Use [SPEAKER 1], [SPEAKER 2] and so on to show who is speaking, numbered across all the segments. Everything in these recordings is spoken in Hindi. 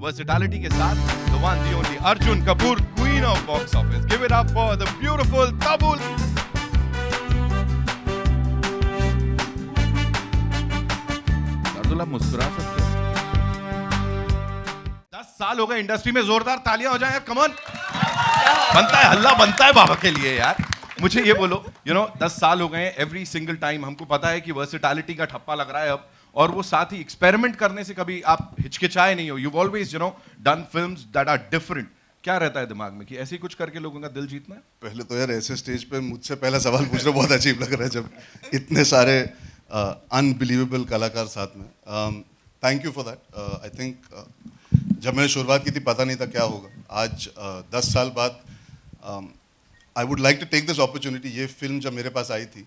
[SPEAKER 1] वर्सेटैलिटी के साथ the one, the only Arjun Kapoor, queen of box office. Give it up for the beautiful Tabul. Shardul, आप मुस्कुरा सकते हो। 10 साल हो गए इंडस्ट्री में, जोरदार तालियां हो जाए यार, कम ऑन। बनता है, हल्ला बनता है बाबा के लिए यार। मुझे ये बोलो, 10 साल हो गए, एवरी सिंगल टाइम हमको पता है कि वर्सेटैलिटी का ठप्पा लग रहा है अब, और वो साथ ही एक्सपेरिमेंट करने से कभी आप हिचकिचाए नहीं हो। You always done films that are different. क्या रहता है दिमाग में कि ऐसे ही कुछ करके लोगों का दिल जीतना है?
[SPEAKER 2] पहले तो यार ऐसे स्टेज पे मुझसे पहला सवाल पूछना बहुत अजीब लग रहा है जब इतने सारे अनबिलीवेबल कलाकार साथ में। Thank you for that. I think जब मैंने शुरुआत की थी पता नहीं था क्या होगा। आज 10 साल बाद I would like to take this opportunity. ये फिल्म जब मेरे पास आई थी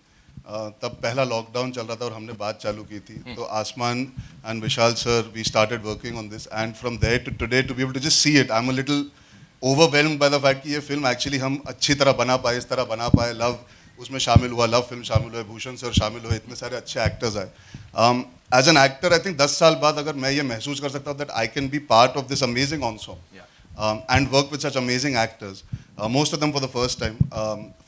[SPEAKER 2] तब पहला लॉकडाउन चल रहा था और हमने बात चालू की थी, तो Aasmaan and Vishal sir, we started working on this, and from there to today to be able to just see it, I am a little overwhelmed by the fact कि ये फिल्म एक्चुअली हम अच्छी तरह बना पाए, इस तरह बना पाए। लव उसमें शामिल हुआ, लव फिल्म शामिल हुआ, भूषण सर शामिल हुए, इतने सारे अच्छे एक्टर्स आए। As an actor I think 10 साल बाद अगर मैं ये महसूस कर सकता हूँ that I can be part of this amazing ensemble and work with such amazing actors, most of them for the first time.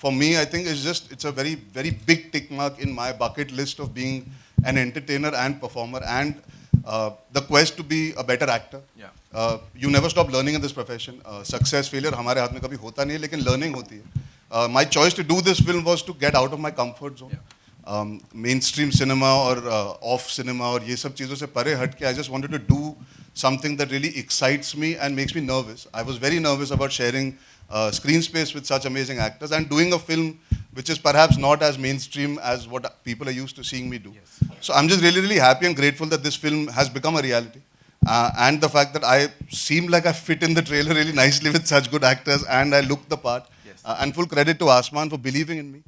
[SPEAKER 2] For me, I think it's a very, very big tick mark in my bucket list of being an entertainer and performer, and the quest to be a better actor. You never stop learning in this profession. Success, failure हमारे हाथ में कभी होता नहीं है, लेकिन learning होती है। My choice to do this film was to get out of my comfort zone. Mainstream cinema और off cinema और ये सब चीज़ों से परे हट के I just wanted to do something that really excites me and makes me nervous. I was very nervous about sharing screen space with such amazing actors and doing a film which is perhaps not as mainstream as what people are used to seeing me do. Yes. So I'm just really, really happy and grateful that this film has become a reality. And the fact that I seem like I fit in the trailer really nicely with such good actors and I look the part. Yes. And full credit to Asman for believing in me,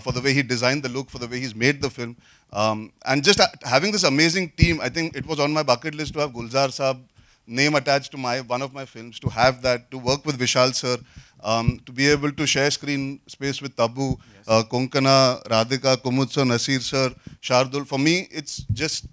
[SPEAKER 2] for the way he designed the look, for the way he's made the film. And just having this amazing team, I think it was on my bucket list to have Gulzar Saab name attached to one of my films, to have that, to work with Vishal sir, to be able to share screen space with Tabu, Konkana, Radhika, Kumud sir, Nasir sir, Shardul. For me, it's just,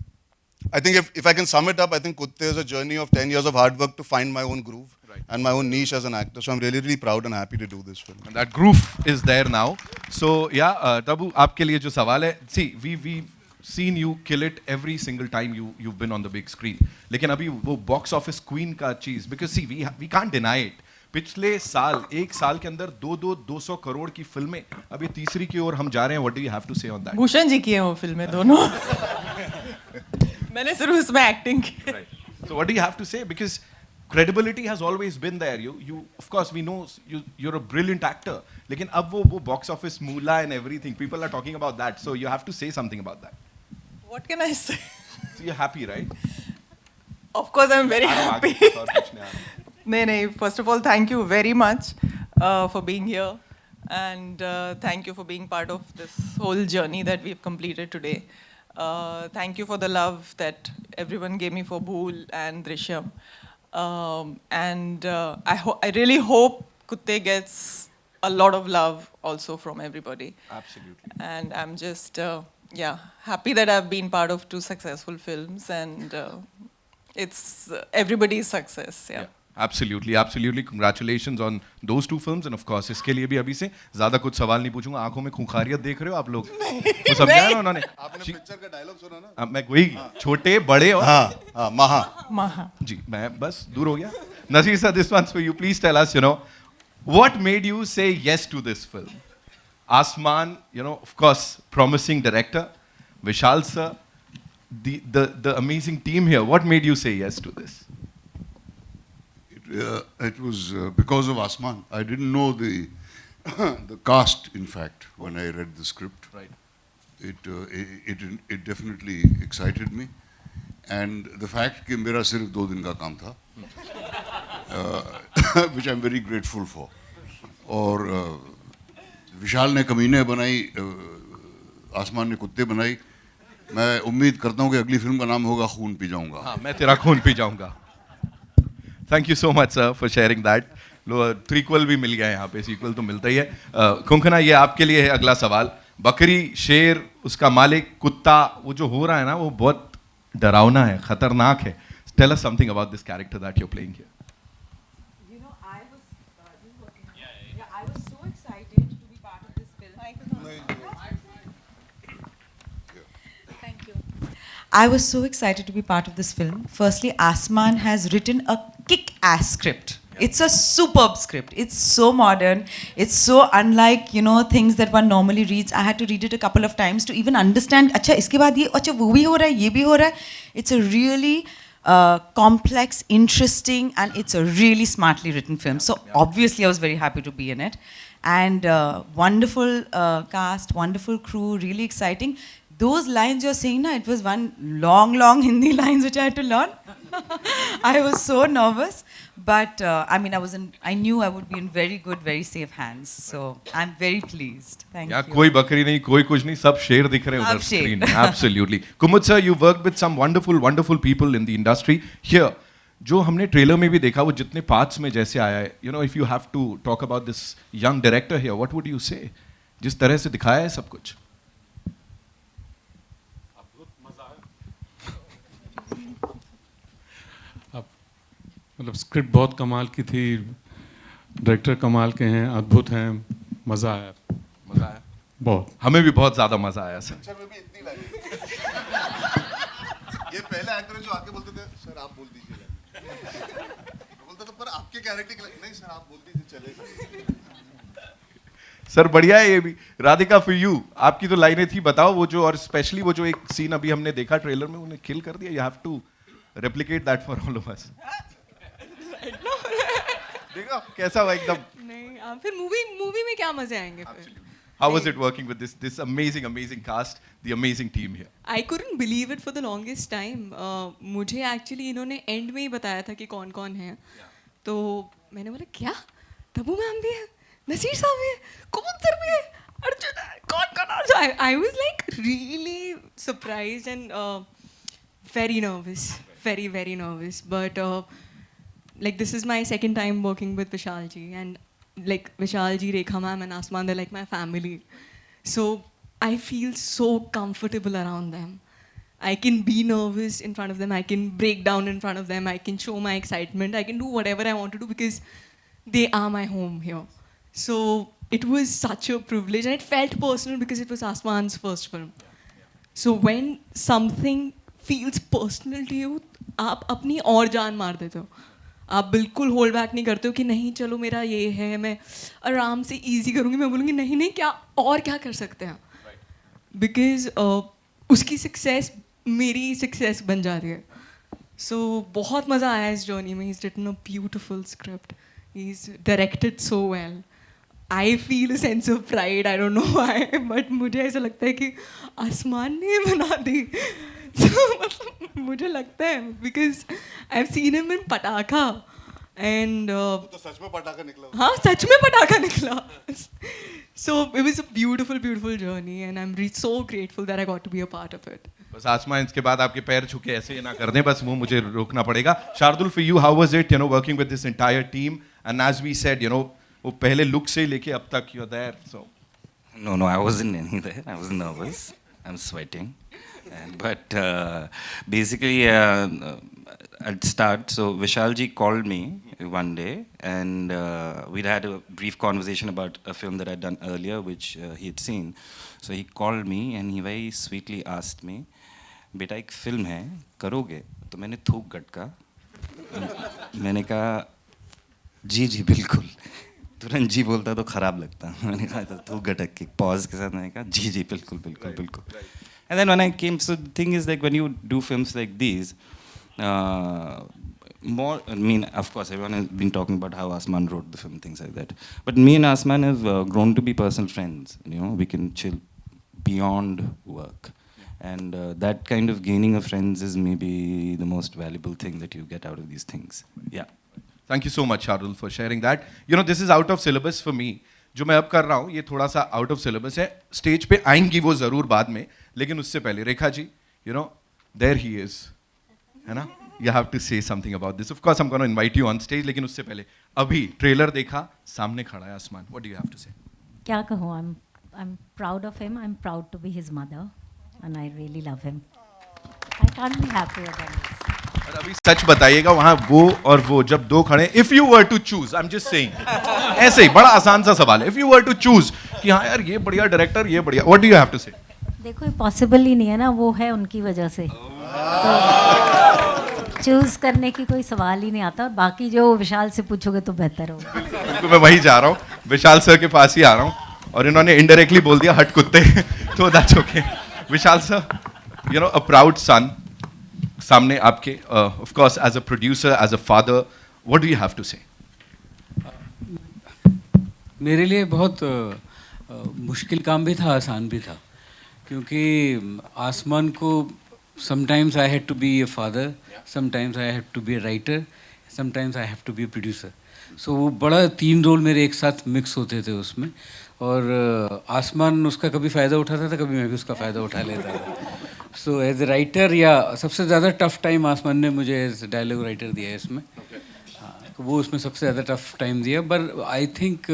[SPEAKER 2] I think if I can sum it up, I think Kutte is a journey of 10 years of hard work to find my own groove and my own niche as an actor. So I'm really, really proud and happy to do this film.
[SPEAKER 1] And that groove is there now. So yeah, Tabu, आपके लिए जो सवाल है, see, we've seen you kill it every single time you've been on the big screen. लेकिन अभी वो box office queen का चीज, because see, we can't deny it. पिछले साल, एक साल के अंदर 200 करोड़ की फिल्में, अभी तीसरी की ओर हम जा रहे हैं. What do you have to say on that?
[SPEAKER 3] Bhushan ji की हैं वो फिल्में दोनों. मैंने सिर्फ उसमें एक्टिंग की.
[SPEAKER 1] Right. So what do you have to say? Because credibility has always been there. You of course we know you're a brilliant actor. लेकिन अब वो box office moolah and everything, people are talking about that. So you have to say something about that.
[SPEAKER 3] What can I say?
[SPEAKER 1] So you're happy, right?
[SPEAKER 3] Of course I'm very happy. नहीं, first of all, thank you very much for being here, and thank you for being part of this whole journey that we've completed today. Thank you for the love that everyone gave me for Bhool and Drishyam. And I really hope Kutte gets a lot of love also from everybody.
[SPEAKER 1] Absolutely.
[SPEAKER 3] And I'm just, happy that I've been part of 2 successful films, and it's everybody's success. Yeah.
[SPEAKER 1] Absolutely, absolutely. Congratulations on those 2 films, and of course इसके लिए भी अभी से ज़्यादा कुछ सवाल नहीं पूछूंगा. आंखों में खूंखारियत देख रहे हो आप लोग? वो समझा ना उन्होंने?
[SPEAKER 2] आपने पिक्चर का डायलॉग सुना ना?
[SPEAKER 1] मैं वही छोटे बड़े और
[SPEAKER 3] Maha.
[SPEAKER 1] जी मैं बस दूर हो गया. Nasir sir, this one's for you. Please tell us, what made you say yes to this film? Asman, of course, promising director. Vishal sir, the amazing team here. What made you say yes to this?
[SPEAKER 4] It was because of Asman. I didn't know the cast, in fact, when I read the script.
[SPEAKER 1] Right.
[SPEAKER 4] It definitely excited me. And the fact कि मेरा सिर्फ 2 दिन का काम था, which I'm very grateful for. और विशाल ने कमीने बनाई, आसमान ने कुत्ते बनाई. मैं उम्मीद करता हूँ कि अगली फिल्म का नाम होगा खून पी जाऊँगा.
[SPEAKER 1] हाँ, मैं तेरा खून पी जाऊँगा. Thank you so much, sir, for sharing that. Prequel भी मिल गया है यहाँ पे, sequel तो मिलता ही है. कुंकना, ये आपके लिए है अगला सवाल. बकरी, शेर, उसका मालिक, कुत्ता, वो जो हो रहा है ना, वो बहुत डरावना है, खतरनाक है. Tell us something about this character that you're playing here.
[SPEAKER 5] You know, I was I was so excited to be part of this film. Thank you. I was so excited to be part of this film. Firstly, Asman has written a kick-ass script. It's a superb script. It's so modern. It's so unlike, you know, things that one normally reads. I had to read it a couple of times to even understand, अच्छा इसके बाद ये अच्छा वो भी हो रहा है, ये भी हो रहा है. It's a really complex, interesting, and it's a really smartly written film. So obviously I was very happy to be in it. And wonderful cast, wonderful crew, really exciting. Those lines you're saying, it was one long Hindi lines which I had to learn. I was so nervous, but I mean, I knew I would be in very good, very safe hands. So I'm very pleased. Thank
[SPEAKER 1] यहाँ
[SPEAKER 5] you.
[SPEAKER 1] कोई बकरी नहीं, कोई कुछ नहीं, सब शेर दिख रहे हैं उधर
[SPEAKER 5] सब शेर.
[SPEAKER 1] screen. Absolutely. Kumud sir, you worked with some wonderful people in the industry. Here, जो हमने ट्रेलर में भी देखा, वो जितने पार्ट्स में जैसे आया है, you know, if you have to talk about this young director here, what would you say? जिस तरह से दिखाया है सब कुछ.
[SPEAKER 6] मतलब स्क्रिप्ट बहुत कमाल की थी, डायरेक्टर कमाल के हैं, अद्भुत हैं, मज़ा आया.
[SPEAKER 1] मजा आया.
[SPEAKER 6] बहुत.
[SPEAKER 1] हमें भी बहुत ज्यादा मजा आया सर.
[SPEAKER 2] पिक्चर में भी इतनी लाइन ये पहले एक्टर जो आके बोलते थे सर आप बोल दीजिए बोलता था पर आपके कैरेक्टर की नहीं सर आप बोल दीजिए चलेगा.
[SPEAKER 1] सर बढ़िया है ये भी. राधिका फॉर यू, आपकी तो लाइनें थी, बताओ वो जो, और स्पेशली वो जो एक सीन अभी हमने देखा ट्रेलर में, उन्हें किल कर दिया. You have to replicate that for all of us. देखो कैसा हुआ एकदम.
[SPEAKER 7] नहीं फिर मूवी में क्या मजे आएंगे फिर.
[SPEAKER 1] How was it working with this amazing cast, the amazing team here?
[SPEAKER 7] I couldn't believe it for the longest time. मुझे एक्चुअली इन्होंने एंड में ही बताया था कि कौन कौन है. तो मैंने बोला क्या, तब्बू मैम भी है, नसीर साहब भी है, कुमुद सर भी है, अर्जुन है, कौन और जो. I was like really surprised and very nervous, very nervous. But like this is my second time working with Vishal ji, and like Vishal ji, Rekha ma'am and Asman, they're like my family. So I feel so comfortable around them. I can be nervous in front of them. I can break down in front of them. I can show my excitement. I can do whatever I want to do because they are my home here. So it was such a privilege, and it felt personal because it was Asman's first film. So when something feels personal to you, आप अपनी और जान मार देते हो. आप बिल्कुल होल्ड बैक नहीं करते हो कि नहीं चलो मेरा ये है, मैं आराम से इजी करूँगी. मैं बोलूँगी नहीं क्या और क्या कर सकते हैं, बिकॉज उसकी सक्सेस मेरी सक्सेस बन जा रही है. सो बहुत मज़ा आया इस जर्नी में. He is written a beautiful script, he is directed so well. I feel a sense of pride, I don't know why, but मुझे ऐसा लगता है कि आसमान ने बना दी. मतलब मुझे लगता है because I have seen him in पटाखा एंड
[SPEAKER 2] तो सच में पटाखा निकला.
[SPEAKER 7] हाँ सच में पटाखा निकला. So it was a beautiful journey and I am so grateful that I got to be a part of it.
[SPEAKER 1] बस आसमान इसके बाद आपके पैर छुके ऐसे ना कर दें, बस वो मुझे रोकना पड़ेगा. Shardul for you, how was it, you know, working with this entire team, and as we said, you know, वो पहले लुक से लेके अब तक you are there. So
[SPEAKER 8] No, I wasn't any there. I was nervous. I'm sweating. But basically, I'd start. So Vishal ji called me one day, and we'd had a brief conversation about a film that I'd done earlier, which he had seen. So he called me, and he very sweetly asked me, "बेटा एक फिल्म है, करोगे?" तो मैंने थूक गटका. मैंने कहा जी बिल्कुल. तुरंत जी बोलता तो खराब लगता. मैंने कहा तो गटक के पॉज के साथ मैंने कहा जी बिल्कुल. And then when I came, so the thing is like when you do films like these, more, I mean, of course, everyone has been talking about how Asman wrote the film, things like that. But me and Asman have grown to be personal friends. You know, we can chill beyond work. And that kind of gaining of friends is maybe the most valuable thing that you get out of these things. Yeah.
[SPEAKER 1] Thank you so much Shardul for sharing that. You know, this is out of syllabus for me. जो मैं अब कर रहा हूँ ये थोड़ा सा आउट ऑफ सिलेबस है. स्टेज पे आएंगी वो जरूर बाद में, लेकिन उससे पहले Rekha ji, you know, there he is, है ना, you have to say something about this. Of course I am gonna invite you on stage, लेकिन उससे पहले अभी ट्रेलर देखा, सामने खड़ा है आसमान. What do you have to say?
[SPEAKER 9] क्या कहूँ, I am proud of him. I am proud to be his mother, and I really love him. I can't be happier than this.
[SPEAKER 1] अभी सच बताइएगा, वहां वो और वो जब दो खड़े, if you were to choose, I am just saying, ऐसे ही बड़ा आसान सा सवाल है, if you were to choose कि हाँ यार ये बढ़िया डायरेक्टर, ये बढ़िया, what do you have to say?
[SPEAKER 9] देखो पॉसिबल ही नहीं है ना, वो है उनकी वजह से, तो चूज करने की कोई सवाल ही नहीं आता। और बाकी जो विशाल से पूछोगे तो बेहतर होगा।
[SPEAKER 1] बिल्कुल, मैं वही जा रहा हूँ, विशाल सर के पास ही आ रहा हूँ, और इन्होंने इनडायरेक्टली बोल दिया हट कुत्ते तो that's okay. Vishal sir, you know, a proud son सामने आपके, of course as a producer, as a father, what do you have to say?
[SPEAKER 10] मेरे लिए बहुत मुश्किल काम भी था, आसान भी था, क्योंकि आसमान को sometimes I had to be a father, sometimes I have to be a writer, sometimes I have to be a producer. So वो बड़ा 3 रोल मेरे एक साथ मिक्स होते थे उसमें, और आसमान उसका कभी फ़ायदा उठाता था, कभी मैं भी उसका फ़ायदा उठा लेता था। सो एज ए राइटर, या सबसे ज़्यादा टफ टाइम आसमान ने मुझे एज डायलॉग राइटर दिया है इसमें। हाँ, वो उसमें सबसे ज़्यादा टफ टाइम दिया, पर आई थिंक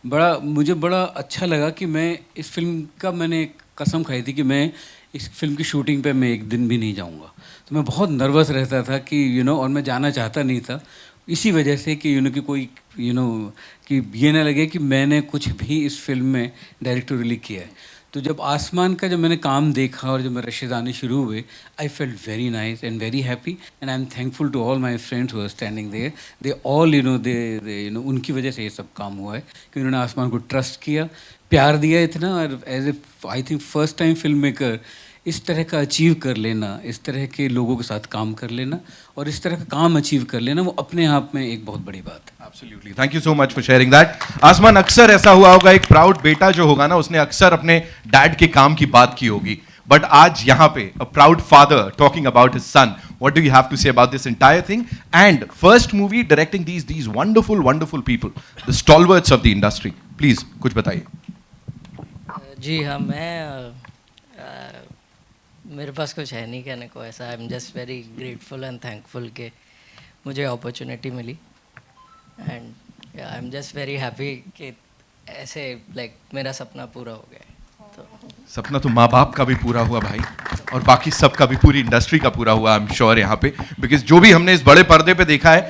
[SPEAKER 10] मुझे बड़ा अच्छा लगा कि मैं इस फिल्म का, मैंने एक कसम खाई थी कि मैं इस फिल्म की शूटिंग पे मैं एक दिन भी नहीं जाऊंगा। तो मैं बहुत नर्वस रहता था कि और मैं जाना चाहता नहीं था, इसी वजह से कि कि कोई कि ये ना लगे कि मैंने कुछ भी इस फिल्म में डायरेक्टोरियली किया है। तो जब आसमान का जब मैंने काम देखा और जब मेरे रशेद आने शुरू हुए, I felt very nice and very happy, and I am thankful to all my friends who are standing there. They all they उनकी वजह से ये सब काम हुआ है कि उन्होंने आसमान को ट्रस्ट किया, प्यार दिया इतना, और as a I think first time film maker इस तरह का अचीव कर लेना, इस तरह के लोगों के साथ काम कर लेना और इस तरह का काम अचीव कर लेना, वो अपने आप में एक बहुत बड़ी बात है।
[SPEAKER 1] Absolutely, thank you so much for sharing that. आसमान, अक्सर ऐसा हुआ होगा, एक प्राउड बेटा जो होगा ना, उसने अक्सर अपने डैड के काम की बात की होगी, बट आज यहाँ पे a proud father talking about his son, what do you have to say about this entire thing? And first movie directing these wonderful people, the stalwarts of the industry, please कुछ बताइए।
[SPEAKER 11] जी हाँ, मेरे पास कुछ है नहीं कहने को ऐसा। I am just very grateful and thankful कि मुझे अपॉर्चुनिटी मिली, and I am just very happy कि ऐसे लाइक मेरा सपना पूरा हो गया। तो
[SPEAKER 1] सपना तो माँ बाप का भी पूरा हुआ भाई, और बाकी सबका भी, पूरी इंडस्ट्री का पूरा हुआ, आई एम श्योर यहाँ पे, बिकॉज जो भी हमने इस बड़े पर्दे पे देखा है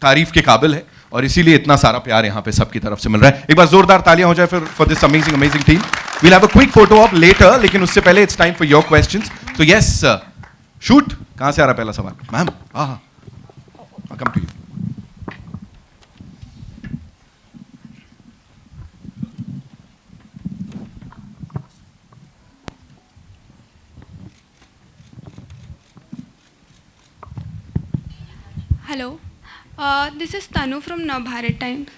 [SPEAKER 1] तारीफ के काबिल है, और इसीलिए इतना सारा प्यार यहाँ पे सबकी तरफ से मिल रहा है। एक बार जोरदार तालियां हो जाए फिर for this amazing team. We'll have a quick photo op later, लेकिन उससे पहले it's time for your questions. तो यस, शूट, कहां से आ रहा पहला सवाल? मैम, हाँ, come to you.
[SPEAKER 12] Hello, this is Tanu from Navbharat Times.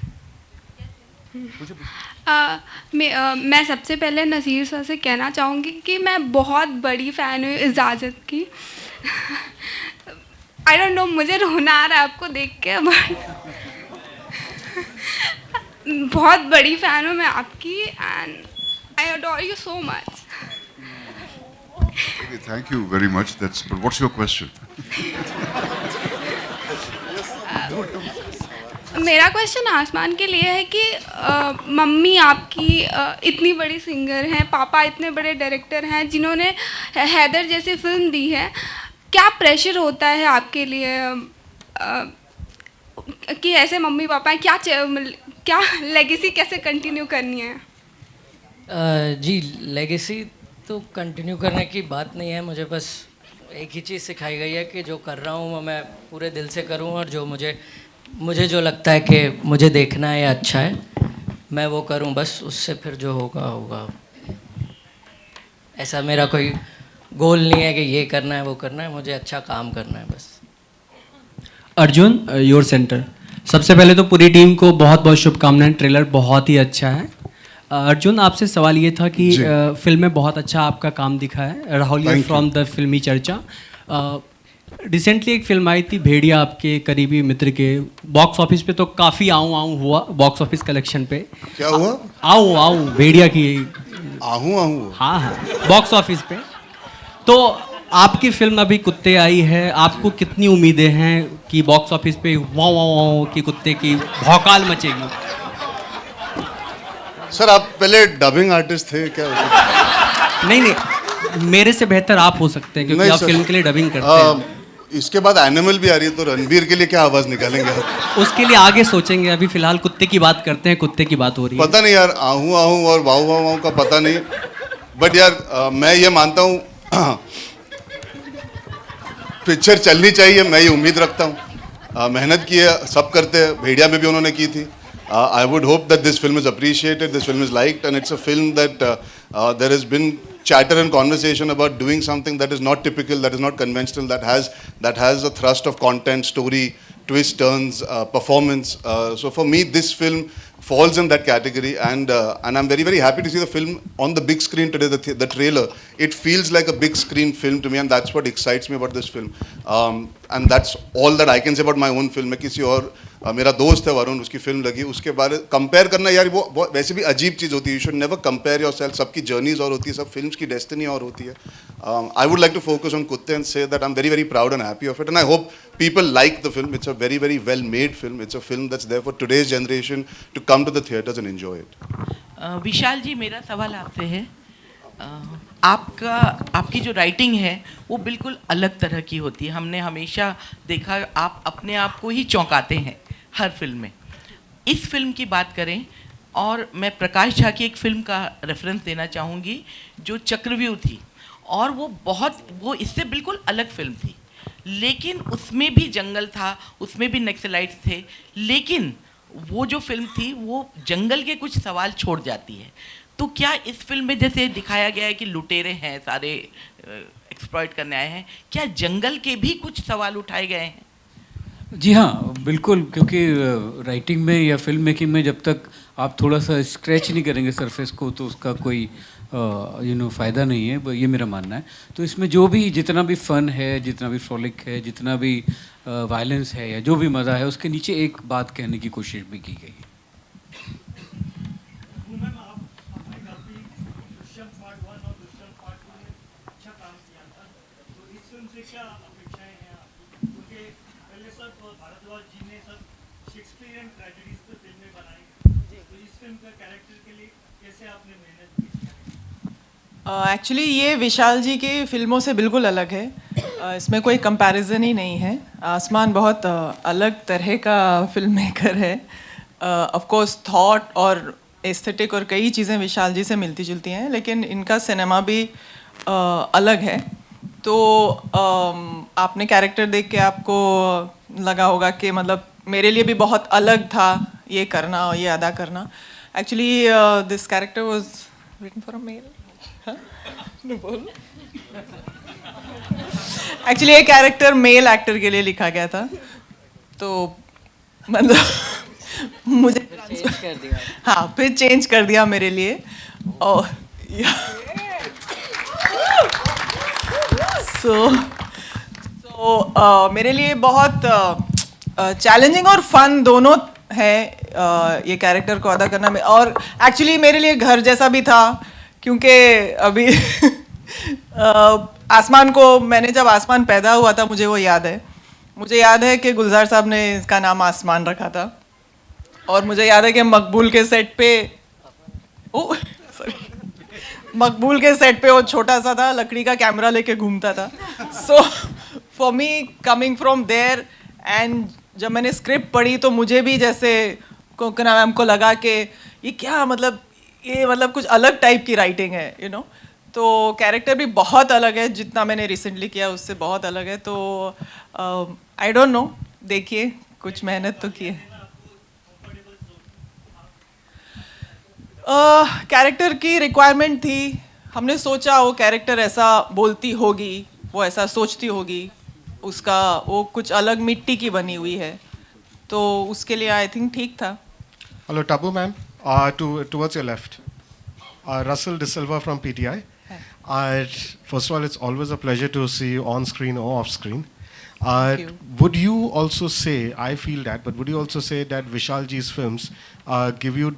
[SPEAKER 12] मैं सबसे पहले नसीर सर से कहना चाहूँगी कि मैं बहुत बड़ी फ़ैन हूँ इजाज़त की। आई डोंट नो, मुझे रोना आ रहा है आपको देख के, बट बहुत बड़ी फ़ैन हूँ मैं आपकी, and I adore you so much.
[SPEAKER 4] Thank you very much. But what's your question?
[SPEAKER 12] मेरा क्वेश्चन आसमान के लिए है कि मम्मी आपकी इतनी बड़ी सिंगर हैं, पापा इतने बड़े डायरेक्टर हैं जिन्होंने हैदर जैसी फिल्म दी है, क्या प्रेशर होता है आपके लिए कि ऐसे मम्मी पापा हैं, क्या लेगेसी कैसे कंटिन्यू करनी है?
[SPEAKER 11] जी, लेगेसी तो कंटिन्यू करने की बात नहीं है, मुझे बस एक ही चीज़ सिखाई गई है कि जो कर रहा हूँ वो मैं पूरे दिल से करूँ, और जो मुझे जो लगता है कि मुझे देखना है या अच्छा है, मैं वो करूं, बस उससे फिर जो होगा होगा। ऐसा मेरा कोई गोल नहीं है कि ये करना है वो करना है, मुझे अच्छा काम करना है बस।
[SPEAKER 13] Arjun, your centre. सबसे पहले तो पूरी टीम को बहुत बहुत शुभकामनाएं, ट्रेलर बहुत ही अच्छा है। अर्जुन, आपसे सवाल ये था कि फिल्म में बहुत अच्छा आपका काम दिखा है, राहुल फ्रॉम द फिल्मी चर्चा। रिसेंटली एक फिल्म आई थी भेड़िया, आपके करीबी मित्र के, बॉक्स ऑफिस पे तो काफ़ी आऊँ हुआ बॉक्स ऑफिस कलेक्शन पे।
[SPEAKER 2] क्या हुआ?
[SPEAKER 13] आऊँ भेड़िया की
[SPEAKER 2] आऊँ
[SPEAKER 13] हाँ, बॉक्स ऑफिस पे। तो आपकी फिल्म अभी कुत्ते आई है, आपको कितनी उम्मीदें हैं कि बॉक्स ऑफिस पे वाँ वाँ की कुत्ते की भौकाल मचेगी?
[SPEAKER 2] सर, आप पहले डबिंग आर्टिस्ट थे क्या?
[SPEAKER 13] नहीं, मेरे से बेहतर आप हो सकते हैं क्योंकि आप फिल्म के लिए डबिंग करते हैं।
[SPEAKER 2] इसके बाद एनिमल भी आ रही है, तो रणबीर के लिए क्या आवाज निकालेंगे आप?
[SPEAKER 13] उसके लिए आगे सोचेंगे, अभी फिलहाल कुत्ते की बात करते हैं, कुत्ते की बात हो रही है।
[SPEAKER 2] पता नहीं यार, आहू आहू और वाऊ वाऊ वाऊ का पता नहीं, बट यार मैं ये मानता हूँ पिक्चर चलनी चाहिए, मैं ये उम्मीद रखता हूँ। मेहनत की है, सब करते हैं, भेड़िया में भी उन्होंने की थी। I would hope that this film is appreciated, this film is liked, and it's a film that there has been chatter and conversation about doing something that is not typical, that is not conventional, that has a thrust of content, story, twist, turns, performance. So for me, this film falls in that category, and I'm very, very happy to see the film on the big screen today. The trailer, it feels like a big screen film to me, and that's what excites me about this film. And that's all that I can say about my own film. मैं किसी और मेरा दोस्त है वरुण, उसकी फिल्म लगी, उसके बारे कंपेयर करना यार वो वैसे भी अजीब चीज़ होती है। You should never compare yourself, सबकी जर्नीज और होती है, सब फिल्म्स की डेस्टिनी और होती है। I would like to focus on कुत्ते and say that I am very very proud and happy of it, and I hope people like the film. It's a very, very well made film. It's a film that's there for today's generation to come to the theaters and enjoy it.
[SPEAKER 14] विशाल जी, मेरा सवाल आपसे है, आपकी जो राइटिंग है वो बिल्कुल अलग तरह की होती है। हमने हमेशा देखा आप अपने आप को ही चौंकाते हैं हर फिल्म में। इस फिल्म की बात करें, और मैं प्रकाश झा की एक फिल्म का रेफरेंस देना चाहूँगी जो चक्रव्यूह थी, और वो इससे बिल्कुल अलग फिल्म थी, लेकिन उसमें भी जंगल था, उसमें भी नक्सलाइट्स थे, लेकिन वो जो फिल्म थी वो जंगल के कुछ सवाल छोड़ जाती है। तो क्या इस फिल्म में जैसे दिखाया गया है कि लुटेरे हैं, सारे एक्सप्लॉइट करने आए हैं, क्या जंगल के भी कुछ सवाल उठाए गए हैं?
[SPEAKER 10] जी हाँ, बिल्कुल, क्योंकि राइटिंग में या फिल्म मेकिंग में जब तक आप थोड़ा सा स्क्रैच नहीं करेंगे सरफेस को, तो उसका कोई फ़ायदा नहीं है, ये मेरा मानना है। तो इसमें जो भी जितना भी फ़न है, जितना भी फ्रॉलिक है, जितना भी वायलेंस है या जो भी मज़ा है, उसके नीचे एक बात कहने की कोशिश भी की गई है।
[SPEAKER 3] एक्चुअली ये विशाल जी की फिल्मों से बिल्कुल अलग है। इसमें कोई कंपैरिजन ही नहीं है। आसमान बहुत अलग तरह का फिल्म मेकर है। ऑफ कोर्स थॉट और एस्थेटिक और कई चीज़ें विशाल जी से मिलती जुलती हैं, लेकिन इनका सिनेमा भी अलग है। तो आपने कैरेक्टर देख के आपको लगा होगा कि मतलब मेरे लिए भी बहुत अलग था ये करना और ये अदा करना। Actually this character was written for a male. Actually ये कैरेक्टर मेल एक्टर के लिए लिखा गया था, तो मतलब मुझे चेंज कर दिया। हाँ, फिर चेंज कर दिया मेरे लिए। और मेरे लिए बहुत चैलेंजिंग और फन दोनों है ये कैरेक्टर को अदा करना में। और एक्चुअली मेरे लिए घर जैसा भी था, क्योंकि अभी आसमान को मैंने जब आसमान पैदा हुआ था, मुझे वो याद है। मुझे याद है कि गुलजार साहब ने इसका नाम आसमान रखा था, और मुझे याद है कि मकबूल के सेट पे मकबूल के सेट पे वो छोटा सा था, लकड़ी का कैमरा लेके घूमता था। So for me coming from there, and जब मैंने स्क्रिप्ट पढ़ी तो मुझे भी जैसे कोकना मैम को लगा कि ये क्या मतलब, ये मतलब कुछ अलग टाइप की राइटिंग है, यू नो। तो कैरेक्टर भी बहुत अलग है, जितना मैंने रिसेंटली किया उससे बहुत अलग है। तो आई डोंट नो, देखिए, कुछ मेहनत तो की है। कैरेक्टर की रिक्वायरमेंट थी, हमने सोचा वो कैरेक्टर ऐसा बोलती होगी, वो ऐसा सोचती होगी, उसका वो कुछ अलग मिट्टी की बनी हुई है, तो उसके लिए आई थिंक ठीक था।
[SPEAKER 15] Hello Abu ma'am, towards your left, Russell De Silva from PTI. First of all, it's always a pleasure to see you on screen or off screen.
[SPEAKER 3] Thank you.
[SPEAKER 15] Would you also say, I feel that, but would you also say that Vishal Ji's films give you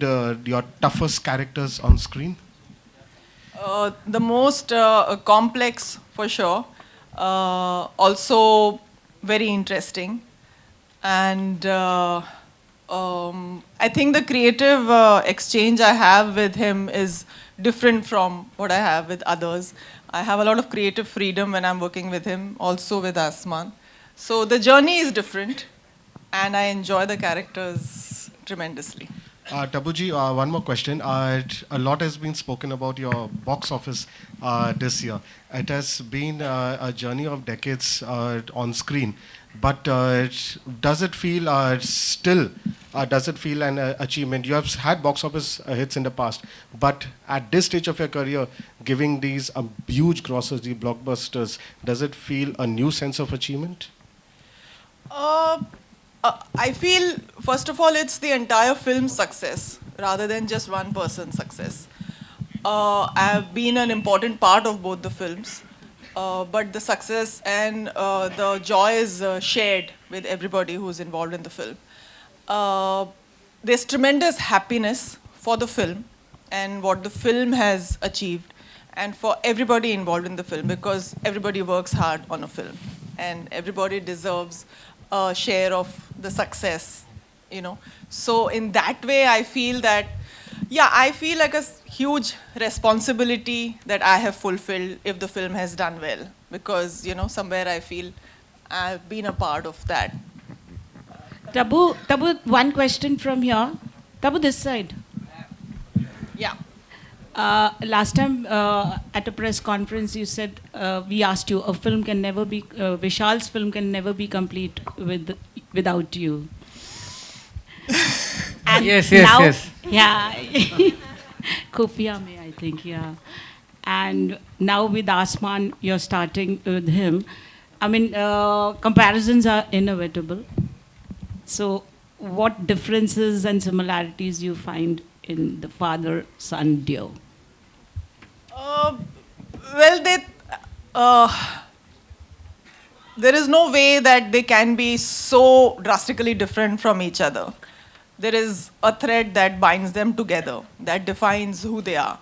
[SPEAKER 15] your toughest characters on screen?
[SPEAKER 3] The most complex for sure, also very interesting, and I think the creative exchange I have with him is different from what I have with others. I have a lot of creative freedom when I'm working with him, also with Asman. So the journey is different, and I enjoy the characters tremendously.
[SPEAKER 15] Tabuji, one more question. A lot has been spoken about your box office this year. It has been a journey of decades on screen. But does it feel does it feel an achievement? You have had box office hits in the past, but at this stage of your career, giving these huge grosses, the blockbusters, does it feel a new sense of achievement?
[SPEAKER 3] I feel, first of all, it's the entire film's success rather than just one person's success. I have been an important part of both the films, but the success and the joy is shared with everybody who's involved in the film. There's tremendous happiness for the film and what the film has achieved, and for everybody involved in the film, because everybody works hard on a film and everybody deserves a share of the success, you know. So in that way, I feel that, yeah, I feel like a huge responsibility that I have fulfilled if the film has done well, because, you know, somewhere I feel I've been a part of that.
[SPEAKER 16] Tabu, one question from here. Tabu, this side.
[SPEAKER 3] Yeah.
[SPEAKER 16] Last time at a press conference, you said, we asked you, Vishal's film can never be complete without you. And
[SPEAKER 13] yes.
[SPEAKER 16] Yeah. Kufia Mein, I think, yeah. And now with Asman, you're starting with him. I mean, comparisons are inevitable. So what differences and similarities you find in the father-son duo?
[SPEAKER 3] Well, there is no way that they can be so drastically different from each other. There is a thread that binds them together, that defines who they are,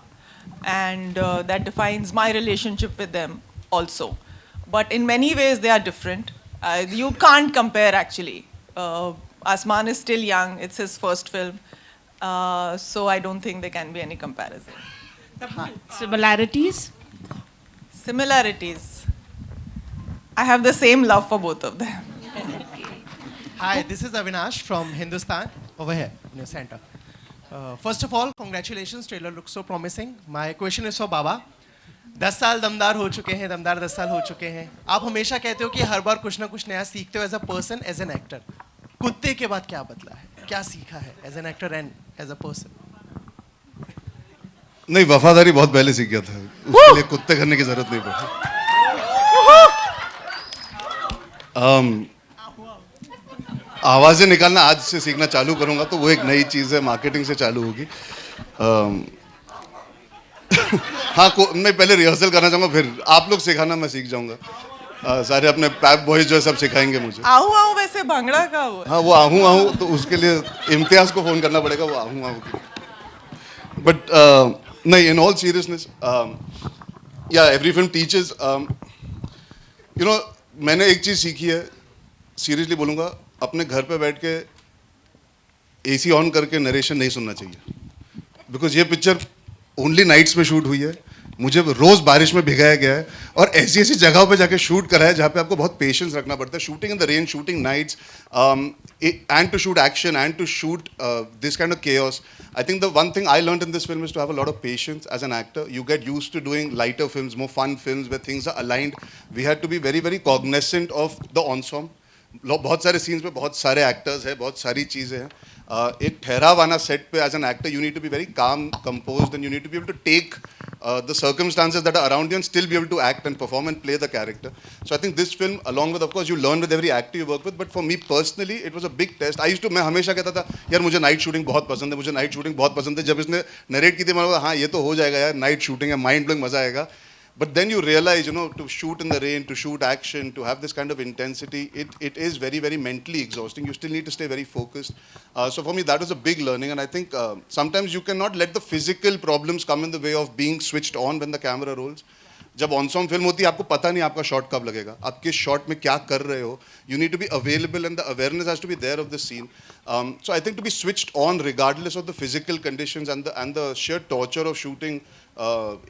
[SPEAKER 3] and that defines my relationship with them also. But in many ways, they are different. You can't compare, actually. Asman is still young. It's his first film. So I don't think there can be any comparison.
[SPEAKER 16] Similarities?
[SPEAKER 3] Similarities. I have the same love for both of them.
[SPEAKER 17] Hi, this is Avinash from Hindustan, over here in your center. First of all, congratulations, trailer looks so promising. My question is for Baba. 10 साल दमदार हो चुके हैं, दमदार 10 साल हो चुके हैं. आप हमेशा कहते हो कि हर बार कुछ ना कुछ नया सीखते हो as a person, as an actor. कुत्ते के बाद क्या बदला है, क्या सीखा है as an actor and as a person?
[SPEAKER 2] नहीं, वफादारी बहुत पहले सीख गया था, उसके लिए कुत्ते करने की जरूरत नहीं पड़ी. आवाजें निकालना आज से सीखना चालू करूंगा, तो वो एक नई चीज है, मार्केटिंग से चालू होगी. हाँ, मैं पहले रिहर्सल करना चाहूंगा, फिर आप लोग सिखाना, मैं सीख जाऊंगा. सारे अपने पैप बॉयज जो है सब सिखाएंगे मुझे.
[SPEAKER 3] आहू वैसे भांगड़ा का वो.
[SPEAKER 2] हाँ, वो आहू तो उसके लिए इम्तियाज को फोन करना पड़ेगा, वो आहू के. बट नहीं, इन ऑल सीरियसनेस, या every film teachers. You know, मैंने एक चीज सीखी है, सीरियसली बोलूंगा, अपने घर पे बैठ के एसी ऑन करके नरेशन नहीं सुनना चाहिए. बिकॉज ये पिक्चर ओनली नाइट्स में शूट हुई है, मुझे रोज बारिश में भिगाया गया है, और ऐसी ऐसी जगहों पे जाके शूट करा है जहाँ पे आपको बहुत पेशेंस रखना पड़ता है. Shooting in the rain, shooting nights, and to shoot action and to shoot this kind of chaos. I think the one thing I learned in this film is to have a lot of patience as an actor. You get used to doing lighter films, more fun films where things are aligned. We had to be very, very cognizant of the ensemble. बहुत सारे scenes पे बहुत सारे actors हैं, बहुत सारी चीज़ें हैं. एक ठहराव आना set पे as an actor, you need to be very calm, composed, and you need to be able to take the circumstances that are around you and still be able to act and perform and play the character. So I think this film, along with, of course, you learn with every actor you work with, but for me personally, it was a big test. मैं हमेशा कहता था, यार मुझे नाइट शूटिंग बहुत पसंद है, मुझे नाइट शूटिंग बहुत पसंद है. जब इसने नरेट की थी, मैंने कहा हाँ ये तो हो जाएगा यार, नाइट शूटिंग है, माइंड ब्लोइंग मजा आएगा. But then you realize, you know, to shoot in the rain, to shoot action, to have this kind of intensity, it is very, very mentally exhausting. You still need to stay very focused. So for me, that was a big learning. And I think sometimes you cannot let the physical problems come in the way of being switched on when the camera rolls. जब ऑनसॉम फिल्म होती है, आपको पता नहीं आपका शॉट कब लगेगा, आप किस शॉट में क्या कर रहे हो. You need to be available and the awareness has to be there of the scene. So I think to be switched on regardless of the physical conditions and the sheer torture of shooting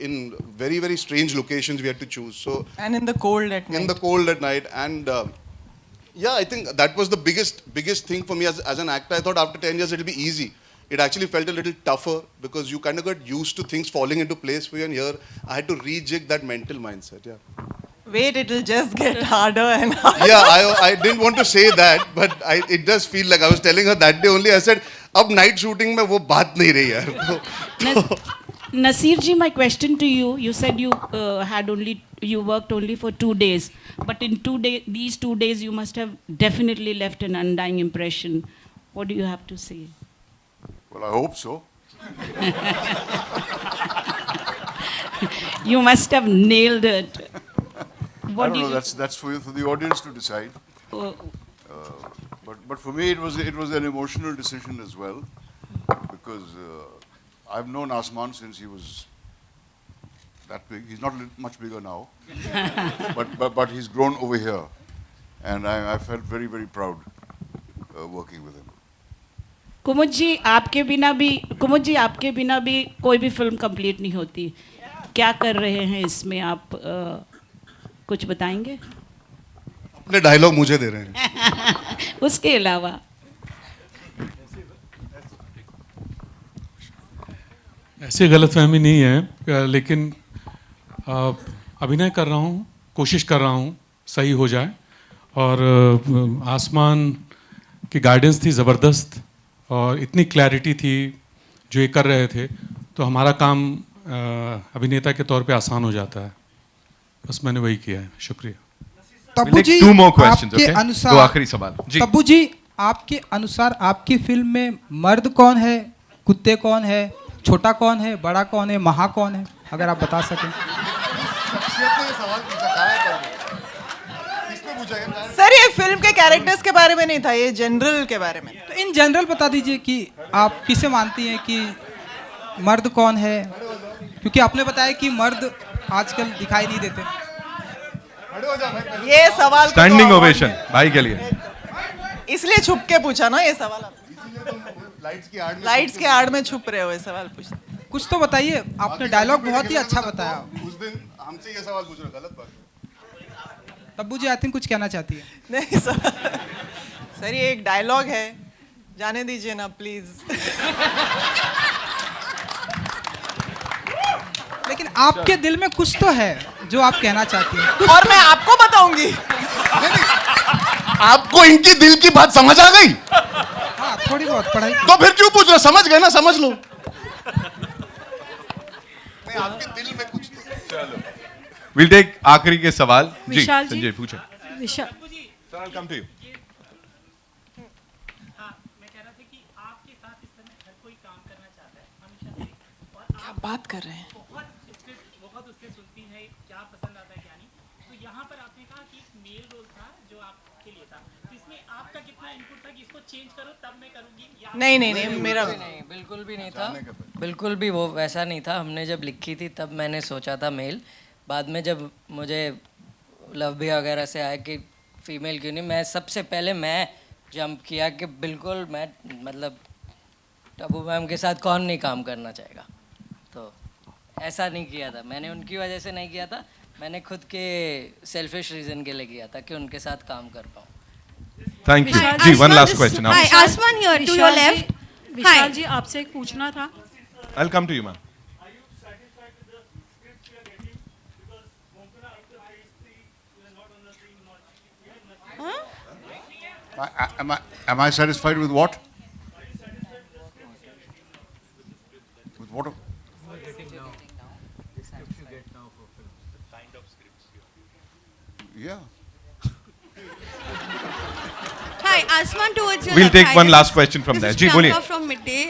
[SPEAKER 2] in very, very strange locations we had to choose. So
[SPEAKER 3] and in the cold at night.
[SPEAKER 2] In the cold at night, and Yeah, I think that was the biggest thing for me as an actor. I thought after 10 years it'll be easy. It actually felt a little tougher because you kind of got used to things falling into place for you, and here I had to rejig that mental mindset. Yeah.
[SPEAKER 3] Wait, it'll just get harder and harder.
[SPEAKER 2] Yeah, I didn't want to say that, but it does feel like I was telling her that day only. I said, अब night shooting में वो बात नहीं रही यार.
[SPEAKER 16] Nasir ji, my question to you, you said you you worked only for 2 days, but in these 2 days you must have definitely left an undying impression. What do you have to say?
[SPEAKER 4] Well, I hope so.
[SPEAKER 16] You must have nailed it.
[SPEAKER 4] I don't know. That's for the audience to decide. But for me, it was an emotional decision as well, because I've known Asman since he was that big. He's not much bigger now, but he's grown over here, and I felt very, very proud working with him.
[SPEAKER 16] कुमुद जी आपके बिना भी कोई भी फिल्म कंप्लीट नहीं होती. क्या कर रहे हैं इसमें आप कुछ बताएंगे?
[SPEAKER 2] अपने डायलॉग मुझे दे रहे हैं.
[SPEAKER 16] उसके अलावा
[SPEAKER 6] ऐसी गलतफहमी नहीं है, लेकिन अभिनय कर रहा हूँ, कोशिश कर रहा हूँ सही हो जाए. और आसमान की गाइडेंस थी ज़बरदस्त, और इतनी क्लैरिटी थी जो ये कर रहे थे, तो हमारा काम अभिनेता के तौर पे आसान हो जाता है. बस मैंने वही किया है. शुक्रिया.
[SPEAKER 18] तब्बू जी, आपके अनुसार
[SPEAKER 1] दो आखिरी सवाल जी.
[SPEAKER 18] तब्बू जी, आपके अनुसार आपकी फिल्म में मर्द कौन है, कुत्ते कौन है, छोटा कौन है, बड़ा कौन है, महा कौन है, अगर आप बता सकें.
[SPEAKER 3] सर ये फिल्म के कैरेक्टर्स के बारे में नहीं था, ये जनरल के बारे में.
[SPEAKER 18] तो इन जनरल बता दीजिए कि आप किसे मानती हैं कि मर्द कौन है, क्योंकि आपने बताया कि मर्द आजकल दिखाई नहीं देते.
[SPEAKER 3] ये सवाल
[SPEAKER 1] स्टैंडिंग ओवेशन भाई के लिए.
[SPEAKER 3] इसलिए छुप के पूछा ना ये सवाल. लाइट्स के आड़ में छुप रहे हो, ये सवाल पूछ.
[SPEAKER 18] कुछ तो बताइए. आपने डायलॉग बहुत ही अच्छा बताया.
[SPEAKER 2] उस दिन हमसे ये सवाल पूछ रहे, गलत बात.
[SPEAKER 18] तब्बू जी आई थिंक कुछ कहना चाहती है.
[SPEAKER 3] नहीं सर ये एक डायलॉग है, जाने दीजिए ना प्लीज.
[SPEAKER 18] लेकिन आपके दिल में कुछ तो है जो आप कहना चाहती हैं,
[SPEAKER 3] और मैं आपको बताऊंगी.
[SPEAKER 2] आपको इनकी दिल की बात समझ आ गई?
[SPEAKER 18] हाँ, थोड़ी बहुत पढ़ाई.
[SPEAKER 2] तो फिर क्यों पूछ रहे? समझ गए ना, समझ लो. नहीं, आपके दिल में कुछ तो.
[SPEAKER 1] चलो we'll take आखिरी के सवाल. जी संजय पूछे.
[SPEAKER 19] विशाल
[SPEAKER 1] sir I'll come to you.
[SPEAKER 3] क्या बात कर रहे हैं? नहीं मेरा
[SPEAKER 11] नहीं, बिल्कुल भी नहीं था. बिल्कुल भी वो वैसा नहीं था. हमने जब लिखी थी तब मैंने सोचा था मेल. बाद में जब मुझे लव भी वगैरह से आया कि फीमेल क्यों नहीं, मैं सबसे पहले मैं जंप किया कि बिल्कुल मैं मतलब टब्बू मैम के साथ कौन नहीं काम करना चाहेगा. तो ऐसा नहीं किया था मैंने, उनकी वजह से नहीं किया था. मैंने खुद के सेल्फिश रीज़न के लिए किया था कि उनके साथ काम कर पाऊँ.
[SPEAKER 1] Thank you. Ji, one last question.
[SPEAKER 19] Hi, Asman here to your left.
[SPEAKER 20] विशाल जी आपसे एक पूछना था.
[SPEAKER 1] I'll come to you, ma'am.
[SPEAKER 4] Am I satisfied with what? With what? Yeah.
[SPEAKER 19] Hi, Asman towards your
[SPEAKER 1] We'll
[SPEAKER 19] left.
[SPEAKER 1] take
[SPEAKER 19] Hi,
[SPEAKER 1] one
[SPEAKER 19] this
[SPEAKER 1] last
[SPEAKER 19] is-
[SPEAKER 1] question from there.
[SPEAKER 19] This
[SPEAKER 1] ji
[SPEAKER 19] is
[SPEAKER 1] बोलिए.
[SPEAKER 19] Priyanka from Midday.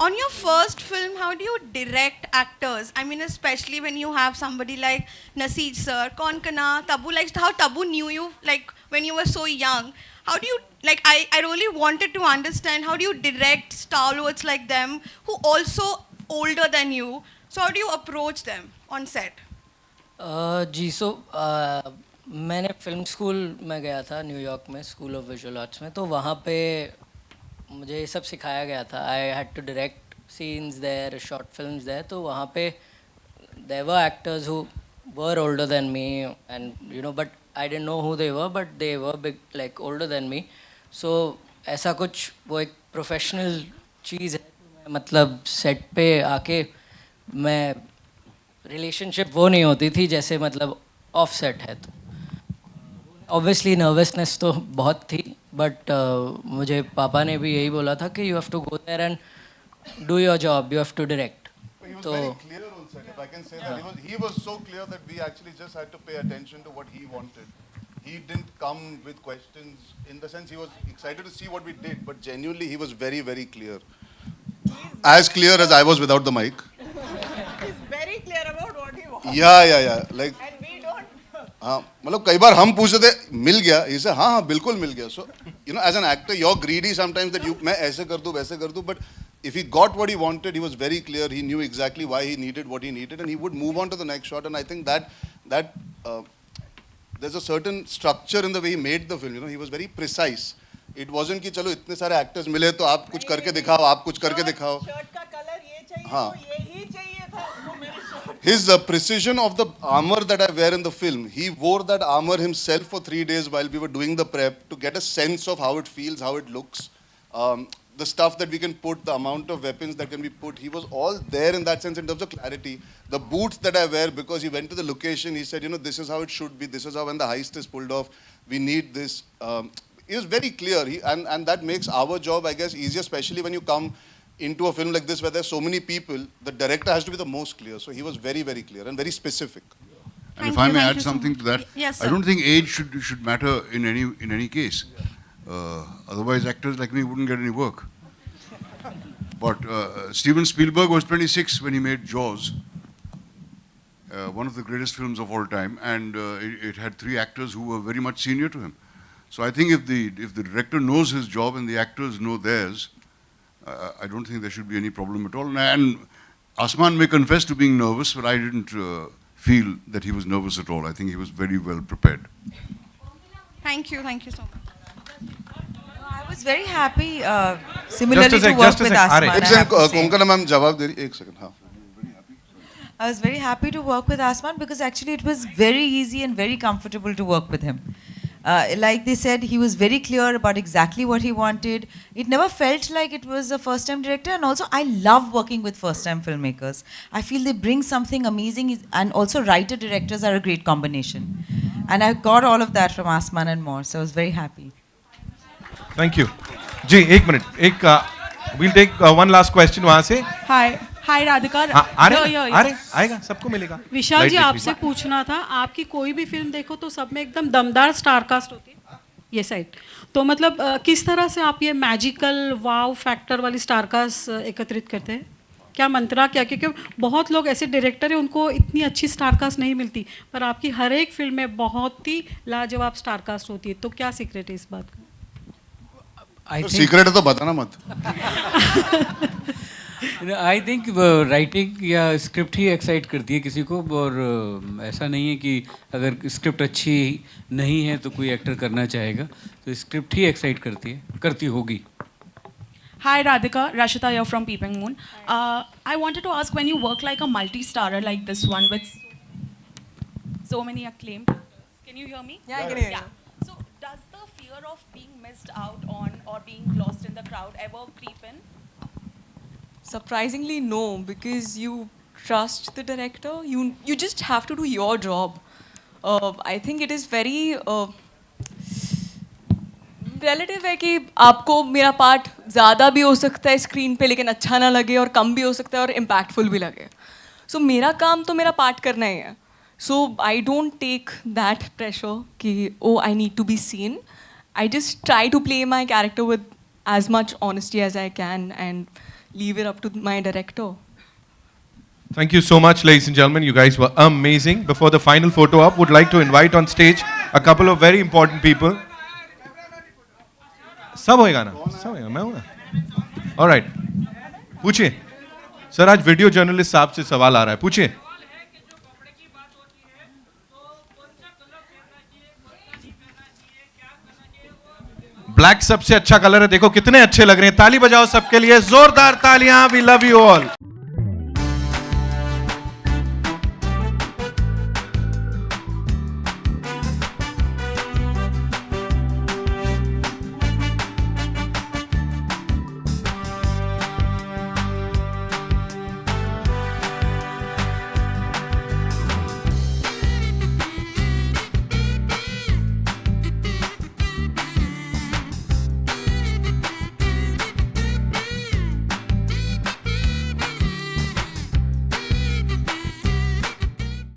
[SPEAKER 19] On your first film, how do you direct actors? I mean, especially when you have somebody like Naseer sir, Kaun Kana, Tabu, like how Tabu knew you, like when you were so young. How do you, like, I really wanted to understand, how do you direct stalwarts like them who also older than you? So how do you approach them on set?
[SPEAKER 11] जी मैंने फिल्म स्कूल में गया था न्यूयॉर्क में, स्कूल ऑफ विजुअल आर्ट्स में. तो वहाँ पे मुझे ये सब सिखाया गया था. I had to direct scenes there, short films there. तो वहाँ पे there were actors who were older than me and you know, but I didn't know who they were, but they were big, like older than me. So ऐसा कुछ वो एक प्रोफेशनल चीज़ है, मतलब सेट पे आके मैं रिलेशनशिप वो नहीं होती थी जैसे मतलब ऑफ सेट है। तो ऑब्वियसली नर्वसनेस तो बहुत थी, बट मुझे पापा ने भी यही बोला था कि you have to go there and do your job, you have to direct. तो
[SPEAKER 2] If I can say that, he was so clear that we actually just had to pay attention to what he wanted. He didn't come with questions. In the sense, he was excited to see what we did, but genuinely, he was very, very clear. As clear as I was without the mic.
[SPEAKER 3] He's very clear about what he wants.
[SPEAKER 2] Yeah. Like.
[SPEAKER 3] And we don't.
[SPEAKER 2] हाँ, मतलब कई बार हम पूछते थे मिल गया, इसे हाँ बिल्कुल मिल गया. So you know, as an actor, you're greedy sometimes that मैं ऐसे कर दूँ वैसे कर दूँ, but if he got what he wanted, he was very clear. He knew exactly why he needed what he needed, and he would move on to the next shot. And I think that there's a certain structure in the way he made the film. You know, he was very precise. It wasn't कि चलो इतने सारे actors मिले तो आप कुछ करके दिखाओ, आप कुछ करके दिखाओ.
[SPEAKER 3] शर्ट का कलर ये चाहिए,
[SPEAKER 2] हाँ.
[SPEAKER 3] तो यही चाहिए था उसको मेरी shirt.
[SPEAKER 2] His precision of the armor that I wear in the film, he wore that armor himself for 3 days while we were doing the prep to get a sense of how it feels, how it looks. The stuff that we can put, the amount of weapons that can be put, he was all there in that sense in terms of clarity. The boots that I wear, because he went to the location, he said, you know, this is how it should be, this is how when the heist is pulled off, we need this. He was very clear, and that makes our job, I guess, easier, especially when you come into a film like this where there's so many people. The director has to be the most clear. So he was very, very clear and very specific.
[SPEAKER 4] And if I may add something to that,
[SPEAKER 19] Yes,
[SPEAKER 4] I
[SPEAKER 19] sir.
[SPEAKER 4] don't think age should matter in any case. Otherwise, actors like me wouldn't get any work. But Steven Spielberg was 26 when he made Jaws, one of the greatest films of all time, and it had 3 actors who were very much senior to him. So I think if the director knows his job and the actors know theirs, I don't think there should be any problem at all. And Asman may confess to being nervous, but I didn't feel that he was nervous at all. I think he was very well prepared.
[SPEAKER 19] Thank you so much.
[SPEAKER 5] I was very happy, similarly to work with Asman.
[SPEAKER 2] एक सेकंड कोंकणा मैम जवाब दे रही, एक सेकंड. हाँ.
[SPEAKER 5] I was very happy to work with Asman because actually it was very easy and very comfortable to work with him. Like they said, he was very clear about exactly what he wanted. It never felt like it was a first-time director, and also I love working with first-time filmmakers. I feel they bring something amazing, and also writer-directors are a great combination. And I got all of that from Asman and more, so I was very happy.
[SPEAKER 1] Thank you. जी एक minute, we'll take one last question वहाँ से.
[SPEAKER 20] हाय राधिका।
[SPEAKER 1] आएगा, सबको मिलेगा।
[SPEAKER 20] विशाल जी, आपसे पूछना था, आपकी कोई भी फिल्म देखो तो सब में एकदम दमदार स्टार कास्ट होती है, ये साइड तो मतलब किस तरह से आप ये मैजिकल वाव फैक्टर वाली स्टार कास्ट एकत्रित करते हैं? क्या मंत्रा क्या? क्योंकि बहुत लोग ऐसे डायरेक्टर हैं उनको इतनी अच्छी स्टार कास्ट नहीं मिलती, पर आपकी हर एक फिल्म में बहुत ही लाजवाब स्टार कास्ट होती है, तो क्या सीक्रेट है इस बात का?
[SPEAKER 2] सीक्रेट है तो बताना मत.
[SPEAKER 10] आई थिंक राइटिंग या स्क्रिप्ट ही एक्साइट करती है किसी को, और ऐसा नहीं है कि अगर स्क्रिप्ट अच्छी नहीं है तो कोई एक्टर करना चाहेगा, तो स्क्रिप्ट ही एक्साइट करती होगी.
[SPEAKER 21] Hi Radhika, Rashita here from Peeping Moon. I wanted to ask, when you work like a multi-starrer like this one with so many acclaimed actors, can you hear me?
[SPEAKER 3] Yeah, I can hear you.
[SPEAKER 21] So does the fear of being missed out on or being lost in the crowd ever creep in?
[SPEAKER 7] Surprisingly, no, because you trust the director. You just have to do your job. I think it is very relative है कि आपको मेरा पार्ट ज़्यादा भी हो सकता है स्क्रीन पे लेकिन अच्छा ना लगे, और कम भी हो सकता है और इम्पैक्टफुल भी लगे. सो मेरा काम तो मेरा पार्ट करना ही है. So I don't take that pressure कि oh I need to be seen. I just try to play my character with as much honesty as I can and leave it up to my director.
[SPEAKER 1] Thank you so much, ladies and gentlemen. You guys were amazing. Before the final photo op, would like to invite on stage a couple of very important people. सब होएगा ना? सब होएगा, मैं हूँ ना? All right. पूछिए. सर आज वीडियो जर्नलिस्ट साहब से सवाल आ रहा है. पूछिए. ब्लैक सबसे अच्छा कलर है. देखो कितने अच्छे लग रहे हैं. ताली बजाओ सबके लिए, जोरदार तालियां. We love you all.